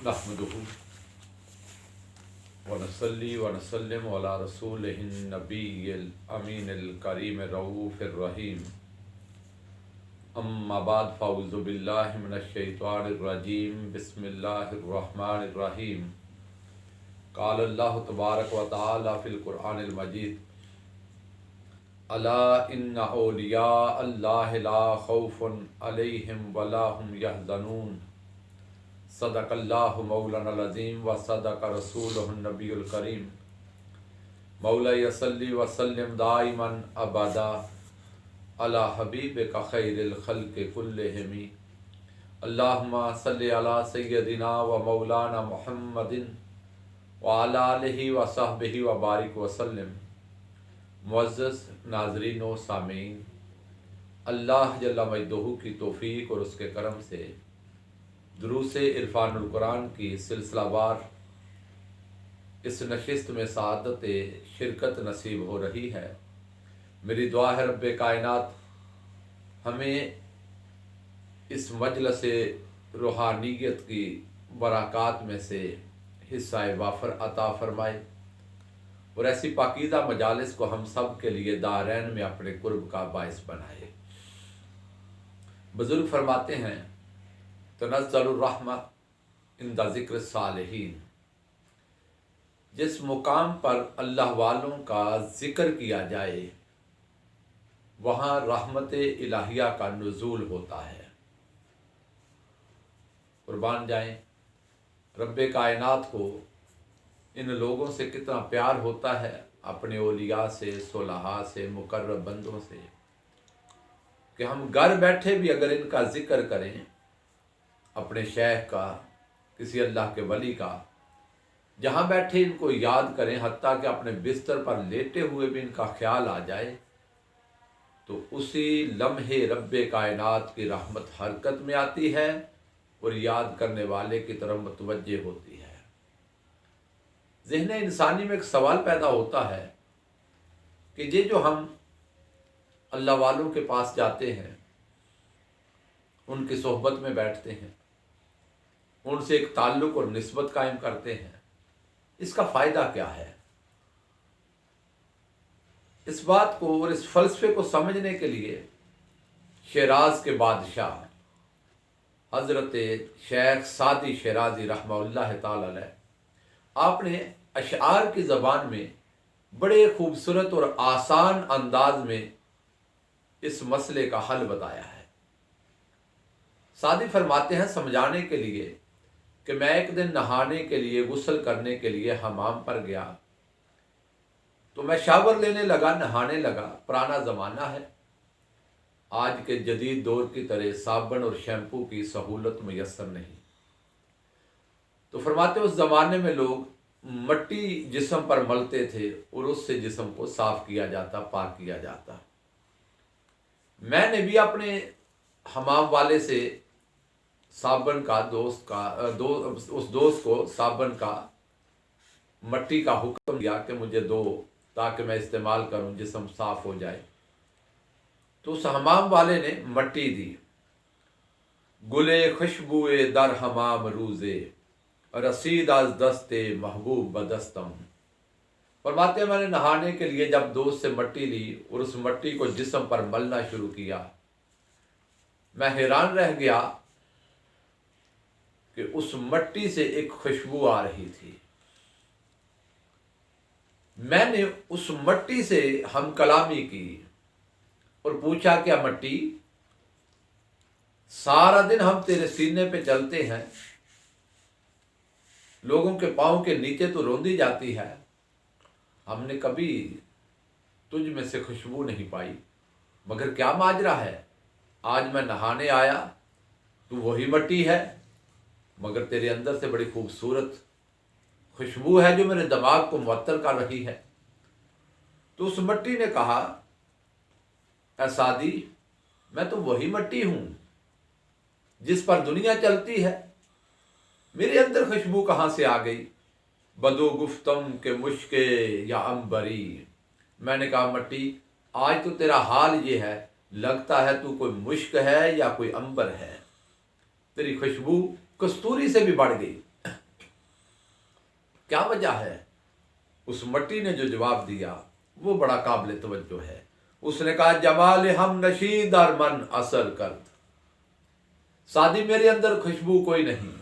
नहमदुहु व नसल्ली व नसल्लिम अला रसूलिहिन नबिय्यिल अमीनिल करीमिर रऊफ़िर रहीम। अम्मा बाद फ़अऊज़ु बिल्लाहि मिनश शैतानिर रजीम। बिस्मिल्लाहिर रहमानिर रहीम। क़ाल अल्लाहु तबारक व तआला फ़िल क़ुरआनिल मजीद, अला इन्ना औलिया अल्लाहि ला खौफ़ुन अलैहिम वला हुम यहज़नून। सदक़ल्लाहु मौलानल अज़ीम व सदक़ रसूलुहुन नबियुल करीम। मौला सल्ली व सल्लिम दाइमन अबदा अला हबीबिका खैरिल खल्क़ि कुल्लिहिम। अल्लाहुम्मा सल्लि अला सय्यदिना व मौलाना मुहम्मदिन व अला आलिहि व सहबिहि व बारिक व सल्लिम। मुअज़्ज़ज़ नाज़रीन व सामीन, अल्लाह जल्ला मजदूहू की तौफ़ीक़ और उसके करम से दुरूसे इरफानुल कुरान की सिलसिलावार इस नशिस्त में सआदत शिरकत नसीब हो रही है। मेरी दुआ है रब्बे कायनात हमें इस मजलिस रूहानियत की बरक़ात में से हिस्सा वाफ़र अता फ़रमाए और ऐसी पाकीज़ा मजालिस को हम सब के लिए दारैन में अपने कुर्ब का बाइस बनाए। बुज़ुर्ग फरमाते हैं, तनज़्ज़लुर रहमा इंदा ज़िक्र सालिहीन। जिस मुकाम पर अल्लाह वालों का ज़िक्र किया जाए वहाँ रहमत इलाहिया का नुज़ूल होता है। कुर्बान जाएं, रब्बे कायनात को इन लोगों से कितना प्यार होता है, अपने औलिया से, सुलहा से, मुकर्रब बंदों से, कि हम घर बैठे भी अगर इनका ज़िक्र करें, अपने शेख का, किसी अल्लाह के वली का, जहाँ बैठे इनको याद करें, हत्ता कि अपने बिस्तर पर लेटे हुए भी इनका ख्याल आ जाए, तो उसी लम्हे रब्बे कायनात की रहमत हरकत में आती है और याद करने वाले की तरफ मुतवज्जे होती है। ज़हन इंसानी में एक सवाल पैदा होता है कि ये जो हम अल्लाह वालों के पास जाते हैं, उनकी सोहबत में बैठते हैं, उनसे एक ताल्लुक़ और निस्बत कायम करते हैं, इसका फ़ायदा क्या है? इस बात को और इस फ़लसफ़े को समझने के लिए शिराज़ के बादशाह हज़रत शेख सादी शिराज़ी रहमतुल्लाह ताला अलैह, आपने अशआर की ज़बान में बड़े खूबसूरत और आसान अंदाज में इस मसले का हल बताया है। सादी फरमाते हैं समझाने के लिए कि मैं एक दिन नहाने के लिए, गुस्ल करने के लिए हमाम पर गया, तो मैं शावर लेने लगा, नहाने लगा। पुराना ज़माना है, आज के जदीद दौर की तरह साबुन और शैम्पू की सहूलत मैसर नहीं। तो फरमाते उस ज़माने में लोग मट्टी जिस्म पर मलते थे और उससे जिस्म को साफ़ किया जाता, पाक किया जाता। मैंने भी अपने हमाम वाले से साबुन का उस दोस्त को साबुन का, मट्टी का हुक्म दिया कि मुझे दो ताकि मैं इस्तेमाल करूं, जिस्म साफ हो जाए। तो उस हमाम वाले ने मट्टी दी। गुले खुशबुए दर हमाम रूज़े रसीद आज दस्ते महबूब बदस्तम। फरमाते मैंने नहाने के लिए जब दोस्त से मट्टी ली और उस मट्टी को जिस्म पर मलना शुरू किया, मैं हैरान रह गया कि उस मट्टी से एक खुशबू आ रही थी। मैंने उस मट्टी से हम कलामी की और पूछा, क्या मट्टी, सारा दिन हम तेरे सीने पे चलते हैं, लोगों के पाँव के नीचे तो रोंदी जाती है, हमने कभी तुझ में से खुशबू नहीं पाई, मगर क्या माजरा है? आज मैं नहाने आया, तू वही मट्टी है, मगर तेरे अंदर से बड़ी खूबसूरत खुशबू है जो मेरे दिमाग को मुअत्तर कर रही है। तो उस मट्टी ने कहा, ऐ सादी, मैं तो वही मट्टी हूं जिस पर दुनिया चलती है, मेरे अंदर खुशबू कहां से आ गई? बदो गुफ्तम के मुश्के या अंबरी। मैंने कहा, मट्टी, आज तो तेरा हाल ये है, लगता है तू कोई मुश्क है या कोई अंबर है, तेरी खुशबू कस्तूरी से भी बढ़ गई। क्या वजह है? उस मट्टी ने जो जवाब दिया वो बड़ा काबिल तवज्जो है। उसने कहा, जमाल हम नशीद और मन असर कर। सादी मेरे अंदर खुशबू कोई नहीं,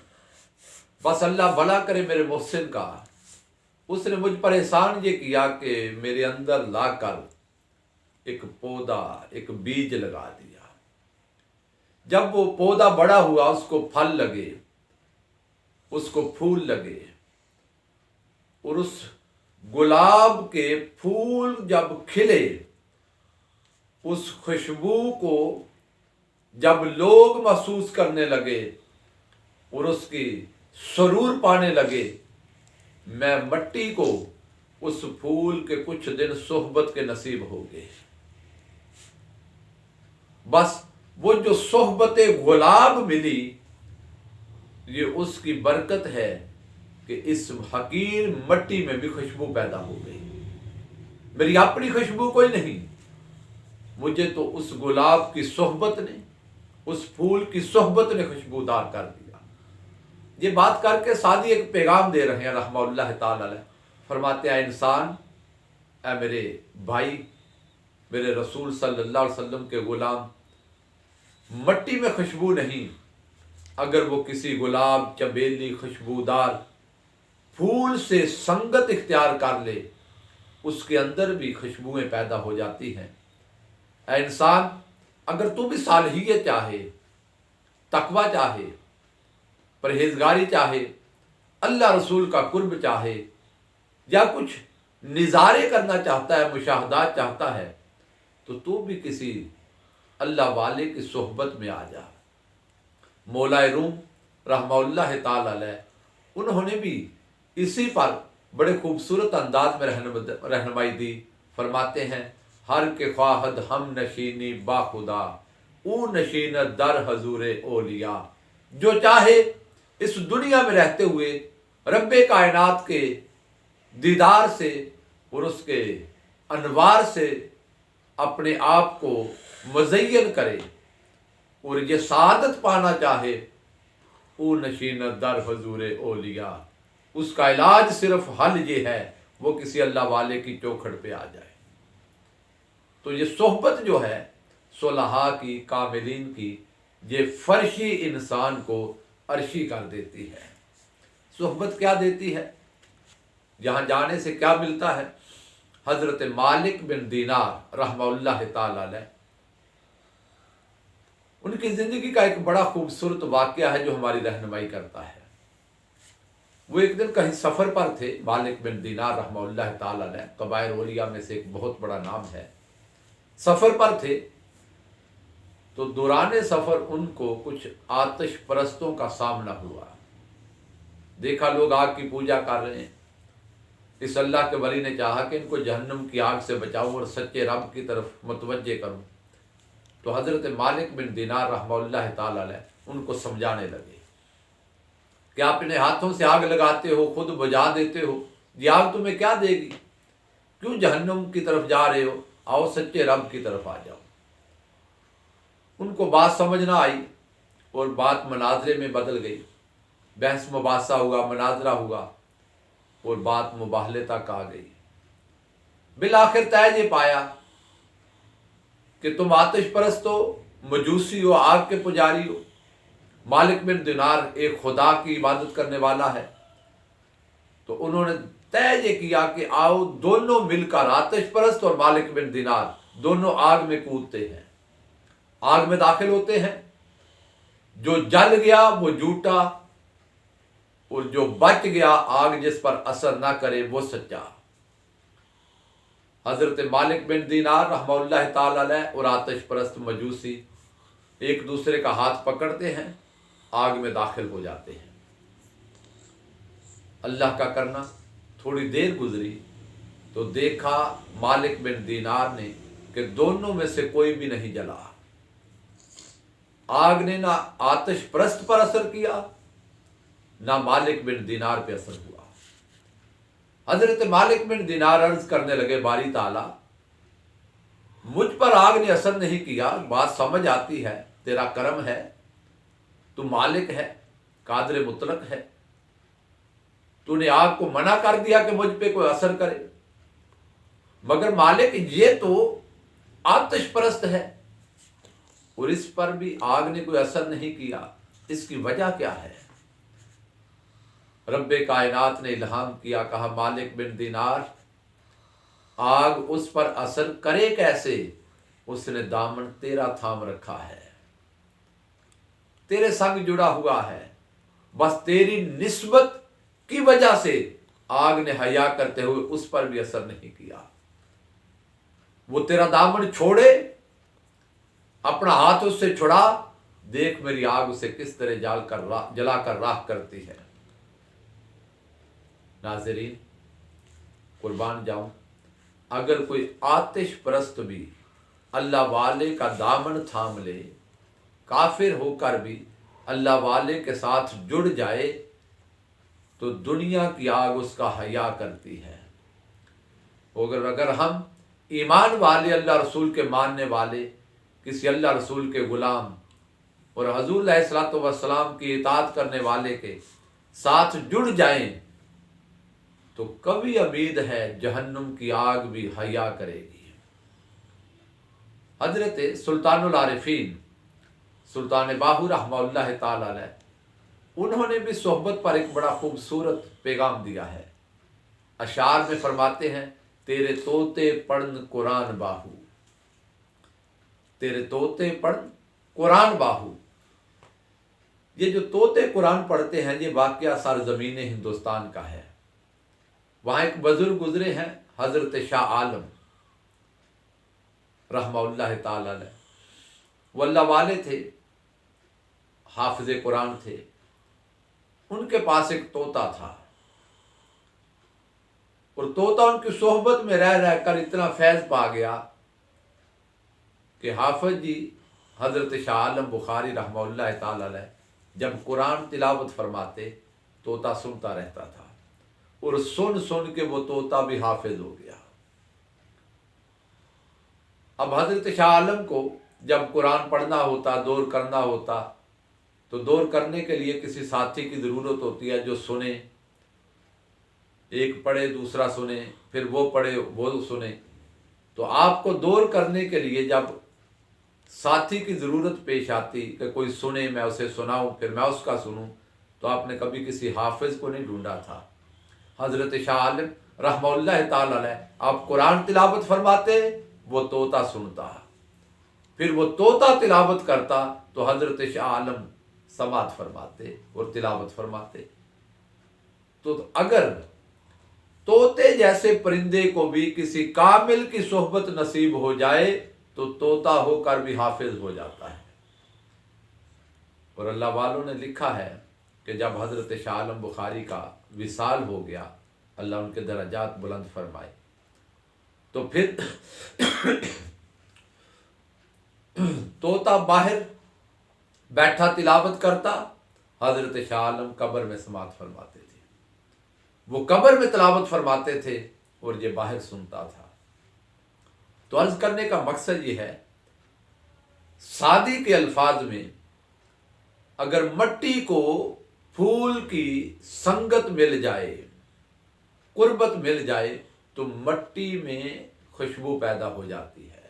बस अल्लाह भला करे मेरे मोहसिन का। उसने मुझ पर एहसान ये किया कि मेरे अंदर लाकर एक पौधा, एक बीज लगा दिया। जब वो पौधा बड़ा हुआ, उसको फल लगे, उसको फूल लगे, और उस गुलाब के फूल जब खिले, उस खुशबू को जब लोग महसूस करने लगे और उसकी सुरूर पाने लगे, मैं मट्टी को उस फूल के कुछ दिन सोहबत के नसीब हो गए। बस वो जो सोहबत गुलाब मिली, ये उसकी बरकत है कि इस हकीर मट्टी में भी खुशबू पैदा हो गई। मेरी अपनी खुशबू कोई नहीं, मुझे तो उस गुलाब की सोहबत ने, उस फूल की सोहबत ने खुशबूदार कर दिया। ये बात करके सादी एक पैगाम दे रहे हैं रहमतुल्लाह ताला अलैह। फरमाते हैं, इंसान, ऐ मेरे भाई, मेरे रसूल सल्लल्लाहु अलैहि वसल्लम के गुलाम, मट्टी में खुशबू नहीं, अगर वो किसी गुलाब, चमेली, खुशबूदार फूल से संगत इख्तियार कर ले, उसके अंदर भी खुशबुएं पैदा हो जाती हैं। ऐ इंसान, अगर तू भी सालहियत चाहे, तकवा चाहे, परहेजगारी चाहे, अल्लाह रसूल का कुर्ब चाहे, या कुछ निज़ारे करना चाहता है, मुशाहदात चाहता है, तो तू भी किसी अल्लाह वाले की सोहबत में आ जा। मौलाए रूम रहमतुल्लाह ताला अलैह, उन्होंने भी इसी पर बड़े खूबसूरत अंदाज में रहनुमाई दी। फरमाते हैं, हर के ख्वाहद हम नशीनी बाखुदा, ऊ नशीन दर हजूर ओलिया। जो चाहे इस दुनिया में रहते हुए रब्बे कायनात के दीदार से और उसके अनवार से अपने आप को मुज़य्यन करे, और ये सादत पाना चाहे, वो नशीन दर हजूर ओलिया, उसका इलाज सिर्फ हल ये है, वो किसी अल्लाह वाले की चौखट पे आ जाए। तो ये सोहबत जो है सुलहा की, कामिलीन की, ये फर्शी इंसान को अर्शी कर देती है। सोहबत क्या देती है, जहाँ जाने से क्या मिलता है? हजरत मालिक बिन दीनार रहमतुल्लाह ताला अलैह, उनकी ज़िंदगी का एक बड़ा खूबसूरत वाक़या है जो हमारी रहनुमाई करता है। वो एक दिन कहीं सफ़र पर थे। मालिक बिन दीनार रहमतुल्लाह ताला अलैह कबायर औलिया में से एक बहुत बड़ा नाम है। सफ़र पर थे तो दौरान सफ़र उनको कुछ आतिश परस्तों का सामना हुआ। देखा लोग आग की पूजा कर रहे हैं। इस अल्लाह के वली ने चाहा कि इनको जहन्नम की आग से बचाऊं और सच्चे रब की तरफ मुतवज्जे करूं। तो हज़रत मालिक बिन दीनार रहमतुल्लाह ताला अलैह उनको समझाने लगे कि आप अपने हाथों से आग लगाते हो, खुद बुझा देते हो, ये आग तुम्हें क्या देगी? क्यों जहन्नम की तरफ जा रहे हो? आओ सच्चे रब की तरफ आ जाओ। उनको बात समझ ना आई और बात मनाजरे में बदल गई। बहस मुबासा हुआ, मनाजरा हुआ और बात मुबाहले तक आ गई। बिल आखिर तय ये पाया कि तुम आतिश परस्त हो, मजूसी हो, आग के पुजारी हो। मालिक बिन दीनार एक खुदा की इबादत करने वाला है। तो उन्होंने तय ये किया कि आओ दोनों मिलकर, आतिश परस्त और मालिक बिन दीनार दोनों आग में कूदते हैं, आग में दाखिल होते हैं। जो जल गया वो झूठा और जो बच गया, आग जिस पर असर ना करे, वो सच्चा। हजरत मालिक बिन दीनार रहमतुल्लाह ताला अलैह और आतिश परस्त मजूसी एक दूसरे का हाथ पकड़ते हैं, आग में दाखिल हो जाते हैं। अल्लाह का करना, थोड़ी देर गुजरी तो देखा मालिक बिन दीनार ने कि दोनों में से कोई भी नहीं जला। आग ने ना आतिश परस्त पर असर किया, ना मालिक बिन दीनार पे असर हुआ। हजरत मालिक बिन दीनार अर्ज करने लगे, बारी ताला, मुझ पर आग ने असर नहीं किया। बात समझ आती है, तेरा करम है, तू मालिक है, कादिर मुतलक है, तूने आग को मना कर दिया कि मुझ पे कोई असर करे। मगर मालिक ये तो आतिश परस्त है और इस पर भी आग ने कोई असर नहीं किया, इसकी वजह क्या है? रब्बे कायनात ने इल्हाम किया, कहा मालिक बिन दिनार, आग उस पर असर करे कैसे? उसने दामन तेरा थाम रखा है, तेरे संग जुड़ा हुआ है, बस तेरी निस्बत की वजह से आग ने हया करते हुए उस पर भी असर नहीं किया। वो तेरा दामन छोड़े, अपना हाथ उससे छुड़ा, देख मेरी आग उसे किस तरह जलाकर राख करती है। नाज़रीन, कुर्बान जाऊं, अगर कोई आतिश परस्त भी अल्लाह वाले का दामन थाम ले, काफिर होकर भी अल्लाह वाले के साथ जुड़ जाए, तो दुनिया की आग उसका हया करती है। अगर हम ईमान वाले, अल्लाह रसूल के मानने वाले, किसी अल्लाह रसूल के गुलाम और हजूर अलैहिस्सलातु वस्सलाम की इताअत करने वाले के साथ जुड़ जाएं, तो कभी उम्मीद है जहन्नुम की आग भी हया करेगी। हजरत सुल्तानुल आरिफीन सुल्तान बाहू रहमतुल्लाह ताला अलैह, उन्होंने भी सोहबत पर एक बड़ा खूबसूरत पैगाम दिया है। अशार में फरमाते हैं, तेरे तोते पढ़न कुरान बाहू, तेरे तोते पढ़न कुरान बाहू। ये जो तोते कुरान पढ़ते हैं, ये वाकया सरजमीन हिंदुस्तान का है। वहां एक बुजुर्ग गुजरे हैं, हजरत शाह आलम रहमतुल्लाह ताला अलैह। वो अल्लाह वाले थे, हाफिज कुरान थे। उनके पास एक तोता था और तोता उनकी सोहबत में रह रहकर इतना फैज पा गया कि हाफिज जी हजरत शाह आलम बुखारी रहमतुल्लाह ताला अलैह जब कुरान तिलावत फरमाते, तोता सुनता रहता था और सुन सुन के वो तोता भी हाफिज हो गया। अब हजरत शाह आलम को जब कुरान पढ़ना होता, दौर करना होता, तो दौर करने के लिए किसी साथी की ज़रूरत होती है जो सुने, एक पढ़े दूसरा सुने, फिर वो पढ़े वो सुने। तो आपको दौर करने के लिए जब साथी की ज़रूरत पेश आती कि कोई सुने, मैं उसे सुनाऊं, फिर मैं उसका सुनूं, तो आपने कभी किसी हाफिज को नहीं ढूंढा था। हज़रत शाह आलम रहमतुल्लाह ताला अलैह आप कुरान तिलावत फरमाते, वो तोता सुनता, फिर वो तोता तिलावत करता तो हज़रत शाह आलम समात फरमाते और तिलावत फरमाते। तो अगर तोते जैसे परिंदे को भी किसी कामिल की सोहबत नसीब हो जाए, तो तोता होकर भी हाफिज हो जाता है। और अल्लाह वालों ने लिखा है कि जब हजरत शाह आलम बुखारी का विसाल हो गया, अल्लाह उनके दर्जात बुलंद फरमाए, तो फिर तोता बाहर बैठा तिलावत करता, हजरत शाह आलम कब्र में समात फरमाते थे। वो कब्र में तिलावत फरमाते थे और ये बाहर सुनता था। तो अर्ज करने का मकसद ये है, सादी के अल्फाज में अगर मट्टी को फूल की संगत मिल जाए, कुर्बत मिल जाए, तो मट्टी में खुशबू पैदा हो जाती है।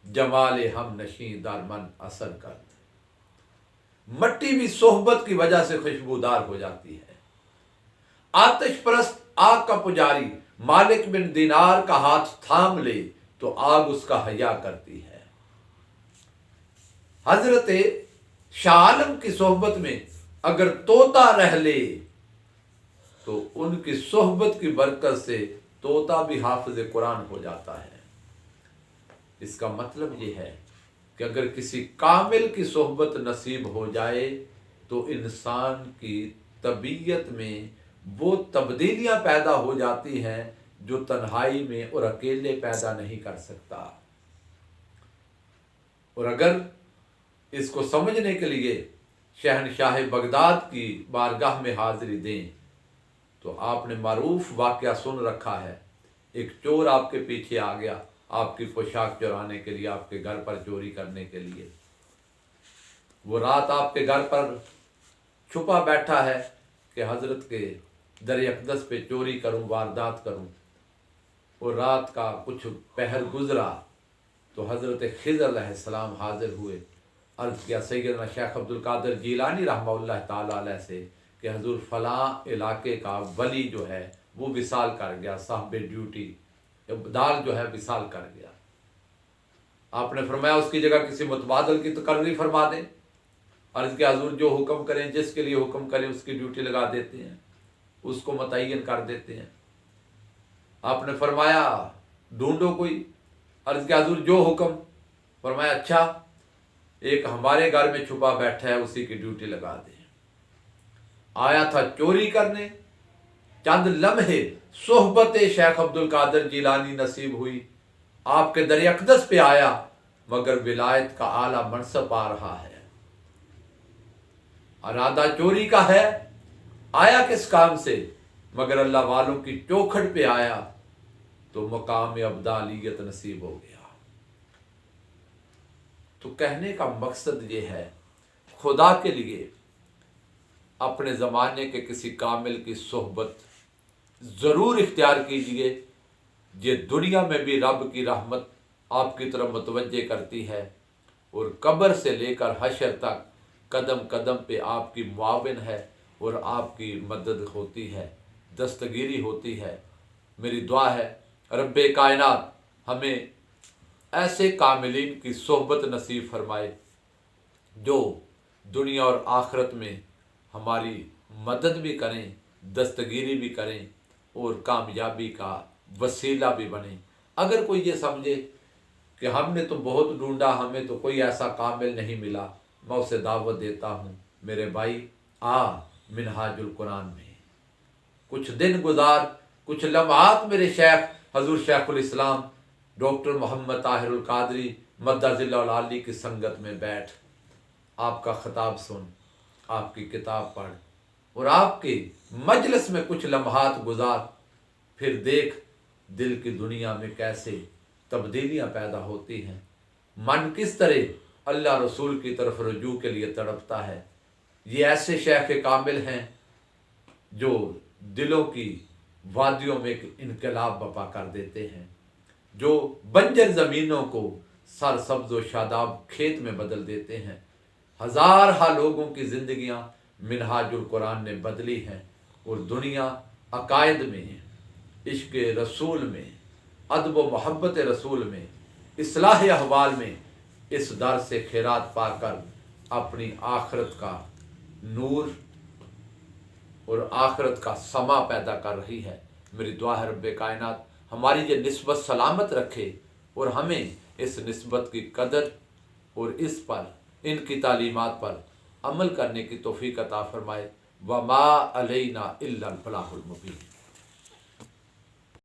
जमाले हम नशी दारमन असर कर, मट्टी भी सोहबत की वजह से खुशबूदार हो जाती है। आतिश परस्त आग का पुजारी मालिक बिन दिनार का हाथ थाम ले, तो आग उसका हया करती है। हजरत शाह आलम की सोहबत में अगर तोता रह ले, तो उनकी सोहबत की बरकत से तोता भी हाफिज कुरान हो जाता है। इसका मतलब यह है कि अगर किसी कामिल की सोहबत नसीब हो जाए, तो इंसान की तबीयत में वो तब्दीलियां पैदा हो जाती हैं जो तन्हाई में और अकेले पैदा नहीं कर सकता। और अगर इसको समझने के लिए शहनशाह बगदाद की बारगाह में हाजिरी दें, तो आपने मारूफ वाकया सुन रखा है। एक चोर आपके पीछे आ गया, आपकी पोशाक चुराने के लिए, आपके घर पर चोरी करने के लिए। वो रात आपके घर पर छुपा बैठा है कि हजरत के दर अक़दस पे चोरी करूं, वारदात करूं। और रात का कुछ पहर गुजरा तो हज़रत खिज़र अलैहिस्सलाम हाजिर हुए। अर्ज़ किया सैयदना शेख अब्दुल कादिर जीलानी रहमतुल्लाह ताला अलैह से कि हजूर फ़लाँ इलाके का वली जो है वो विसाल कर गया, साहब ड्यूटी दाल जो है विसाल कर गया। आपने फरमाया उसकी जगह किसी मुतबादल की तकर्री फरमा दें। अर्ज़ किया हजूर जो हुक्म करें, जिसके लिए हुक्म करें उसकी ड्यूटी लगा देते हैं, उसको मुतय्यन कर देते हैं। आपने फरमाया ढूंढो कोई। अर्ज़ किया हजूर जो हुक्म। फरमाया अच्छा एक हमारे घर में छुपा बैठा है, उसी की ड्यूटी लगा दें। आया था चोरी करने, चंद लम्हे सोहबत शेख अब्दुल कादिर जीलानी नसीब हुई, आपके दर अक़दस पे आया, मगर विलायत का आला मनसब आ रहा है। इरादा चोरी का है, आया किस काम से, मगर अल्लाह वालों की चौखट पे आया तो मकाम अब्दालियत नसीब हो गया। तो कहने का मकसद ये है, खुदा के लिए अपने ज़माने के किसी कामिल की सोहबत ज़रूर इख्तियार कीजिए। ये दुनिया में भी रब की रहमत आपकी तरफ मुतवज्जे करती है और कब्र से लेकर हशर तक कदम कदम पे आपकी मुआविन है और आपकी मदद होती है, दस्तगीरी होती है। मेरी दुआ है रब्बे कायनात हमें ऐसे कामिलीन की सोहबत नसीब फरमाए जो दुनिया और आखिरत में हमारी मदद भी करें, दस्तगीरी भी करें और कामयाबी का वसीला भी बने। अगर कोई ये समझे कि हमने तो बहुत ढूंढा, हमें तो कोई ऐसा कामिल नहीं मिला, मैं उसे दावत देता हूँ, मेरे भाई आ मिनहाजुल कुरान में कुछ दिन गुजार, कुछ लम्हात मेरे शेख हजूर शेखुल इस्लाम डॉक्टर मोहम्मद ताहिरुल कादरी मद्दाजिल्लाहुल आली की संगत में बैठ, आपका खिताब सुन, आपकी किताब पढ़ और आपके मजलिस में कुछ लम्हात गुजार, फिर देख दिल की दुनिया में कैसे तब्दीलियाँ पैदा होती हैं, मन किस तरह अल्लाह रसूल की तरफ रुजू के लिए तड़पता है। ये ऐसे शेख कामिल हैं जो दिलों की वादियों में एक इनकलाब बपा कर देते हैं, जो बंजर ज़मीनों को सरसब्ज़ व शादाब खेत में बदल देते हैं। हज़ार लोगों की ज़िंदगियाँ मिनहाजुल कुरान ने बदली हैं और दुनिया अकायद में, इश्क़ रसूल में, अदब व मोहब्बत रसूल में, इस्लाह अहवाल में इस दर से खैरात पाकर अपनी आखिरत का नूर और आखिरत का समा पैदा कर रही है। मेरी दुआ है रब्बे कायनात हमारी ये निस्बत सलामत रखे और हमें इस निस्बत की कदर और इस पर, इनकी तालीमात पर अमल करने की तौफीक अता फरमाए। वमा अलैना इल्लल बलागुल मुबीन।